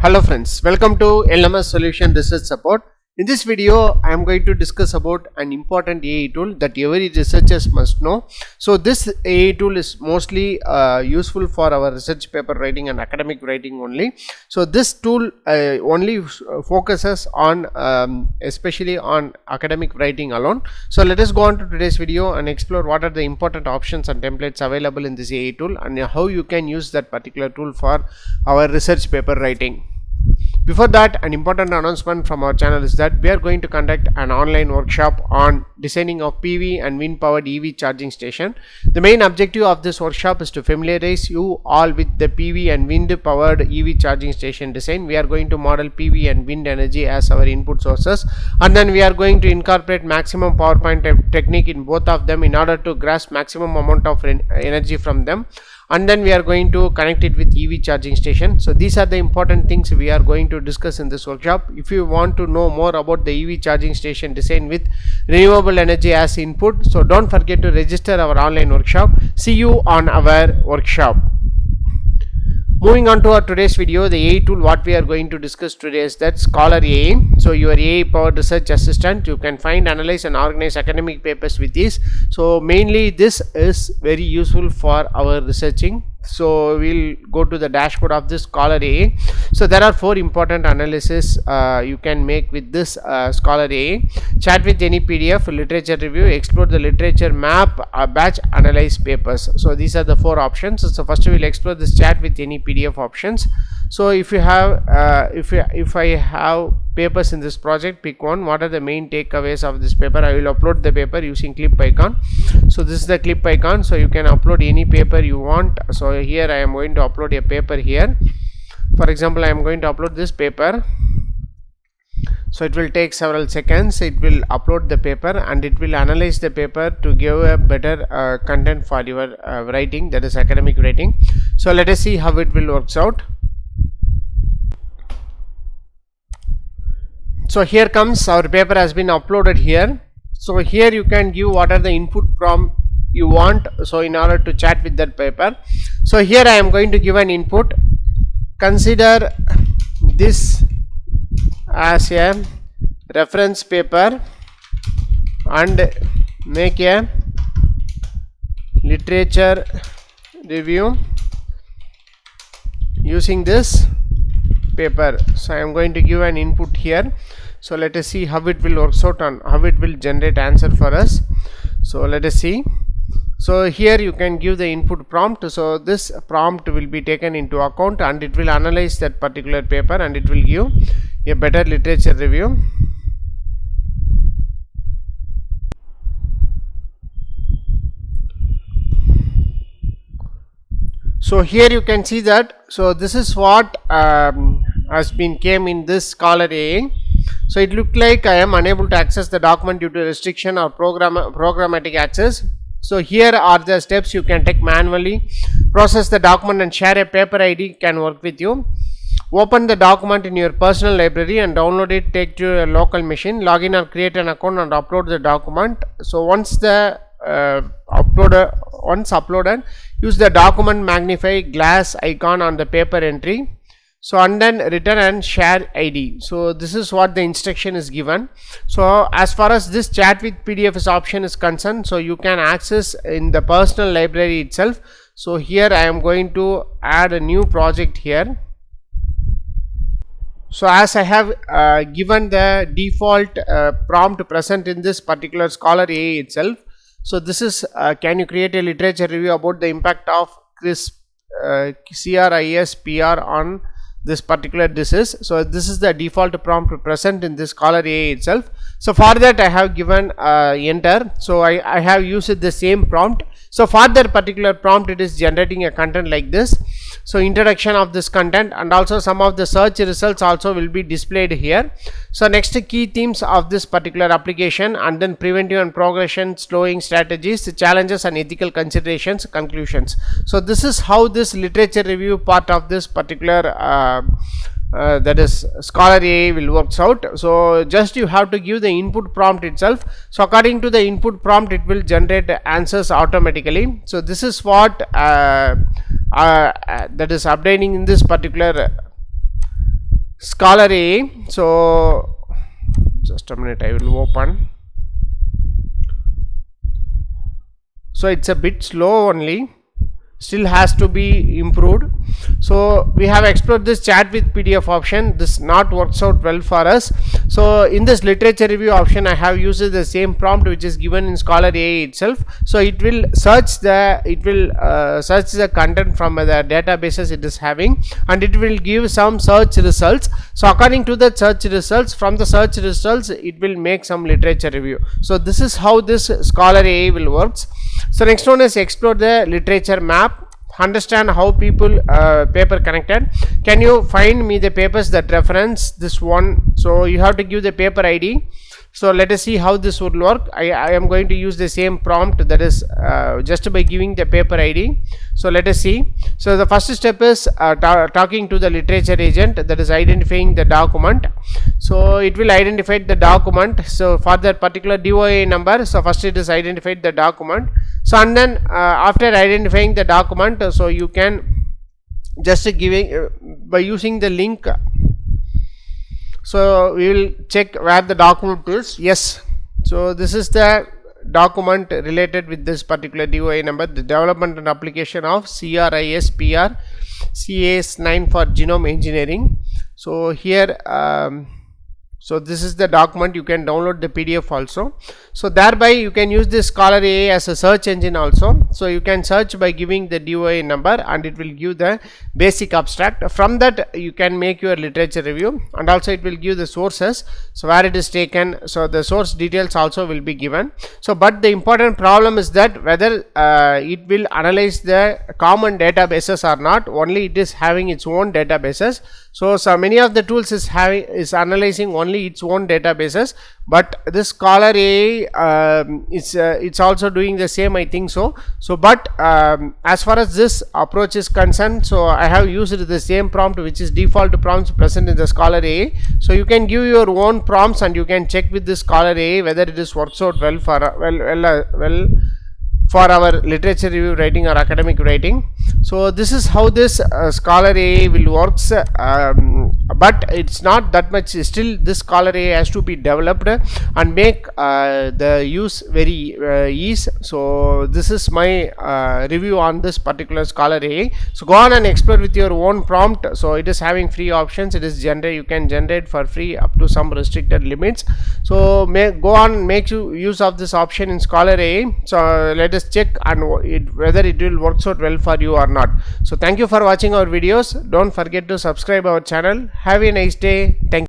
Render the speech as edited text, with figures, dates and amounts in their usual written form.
Hello friends, welcome to LMS Solution Research Support. In this video, I am going to discuss about an important AI tool that every researchers must know. So this AI tool is mostly useful for our research paper writing and academic writing only. So this tool only focuses on especially on academic writing alone. So let us go on to today's video and explore what are the important options and templates available in this AI tool and how you can use that particular tool for our research paper writing. Before that, an important announcement from our channel is that we are going to conduct an online workshop on designing of PV and wind powered EV charging station. The main objective of this workshop is to familiarize you all with the PV and wind powered EV charging station design. We are going to model PV and wind energy as our input sources, and then we are going to incorporate maximum power point technique in both of them in order to grasp maximum amount of energy from them. And then we are going to connect it with EV charging station. So these are the important things we are going to discuss in this workshop. If you want to know more about the EV charging station design with renewable energy as input, so don't forget to register our online workshop. See you on our workshop. Moving on to our today's video, the AI tool what we are going to discuss today is that Scholar AI. So your AI powered research assistant, you can find, analyze and organize academic papers with this. So mainly this is very useful for our researching. So we'll go to the dashboard of this Scholar AI. So there are 4 important analysis you can make with this Scholar AI. Chat with any PDF, literature review, explore the literature map, batch, analyze papers. So these are the 4 options. So first we will explore this chat with any PDF options. So if you have if I have papers in this project, pick one. What are the main takeaways of this paper? I will upload the paper using clip icon. So this is the clip icon. So you can upload any paper you want. So here I am going to upload a paper here. For example, I am going to upload this paper. So it will take several seconds. It will upload the paper and it will analyze the paper to give a better content for your writing, that is academic writing. So let us see how it will works out. So here comes our paper has been uploaded here. So here you can give what are the input prompt you want, so in order to chat with that paper. So here I am going to give an input. Consider this as a reference paper and make a literature review using this paper. So I am going to give an input here. So let us see how it will work out and how it will generate answer for us. So let us see. So here you can give the input prompt. So this prompt will be taken into account and it will analyze that particular paper and it will give a better literature review. So here you can see that. So this is what has been came in this Scholar AI. So it looked like I am unable to access the document due to restriction or programmatic access. So here are the steps you can take manually. Process the document and share a paper ID can work with you. Open the document in your personal library and download it, take to your local machine, log in or create an account and upload the document. So once the uploaded, use the document magnify glass icon on the paper entry. So and then return and share ID. So this is what the instruction is given. So as far as this chat with PDF option is concerned, so you can access in the personal library itself. So here I am going to add a new project here. So as I have given the default prompt present in this particular Scholar AI itself. So this is can you create a literature review about the impact of CRISPR on this particular disease. So this is the default prompt present in this Scholar AI itself. So for that I have given enter. So I have used the same prompt. So for that particular prompt it is generating a content like this. So introduction of this content and also some of the search results also will be displayed here. So next key themes of this particular application and then preventive and progression slowing strategies, challenges and ethical considerations, conclusions. So this is how this literature review part of this particular that is Scholar AI will works out. So just you have to give the input prompt itself. So according to the input prompt it will generate answers automatically. So this is what that is updating in this particular Scholar AI. So just a minute, I will open. So it's a bit slow only, still has to be improved. So we have explored this chat with PDF option. This not works out well for us. So in this literature review option, I have used the same prompt which is given in Scholar AI itself. So it will search the content from the databases it is having, and it will give some search results. So according to the search results, from the search results it will make some literature review. So this is how this Scholar AI will works. So next one is explore the literature map, understand how people paper connected. Can you find me the papers that reference this one? So you have to give the paper ID. So let us see how this would work. I am going to use the same prompt, that is just by giving the paper ID. So let us see. So the first step is talking to the literature agent, that is identifying the document. So it will identify the document. So for that particular DOI number, so first it is identified the document. So and then after identifying the document, so you can just giving by using the link. So we will check where the document is. Yes, so this is the document related with this particular DOI number, the development and application of CRISPR CAS9 for genome engineering. So here so this is the document. You can download the PDF also. So thereby you can use this Scholar AI as a search engine also. So you can search by giving the DOI number and it will give the basic abstract. From that you can make your literature review, and also it will give the sources, so where it is taken. So the source details also will be given. So but the important problem is that whether it will analyze the common databases or not. Only it is having its own databases. So many of the tools is analyzing only its own databases, but this Scholar AI it's also doing the same, I think so. So but as far as this approach is concerned, so I have used the same prompt which is default prompts present in the Scholar AI. So you can give your own prompts and you can check with this Scholar AI whether it is works out well for for our literature review writing or academic writing. So this is how this Scholar AI will works, but it's not that much. Still this Scholar AI has to be developed and make the use very easy. So this is my review on this particular Scholar AI. So go on and explore with your own prompt. So it is having free options. It is you can generate for free up to some restricted limits. So go on, make use of this option in Scholar AI. So let us check and whether it will work out well for you or not. So thank you for watching our videos. Don't forget to subscribe our channel. Have a nice day. Thank you.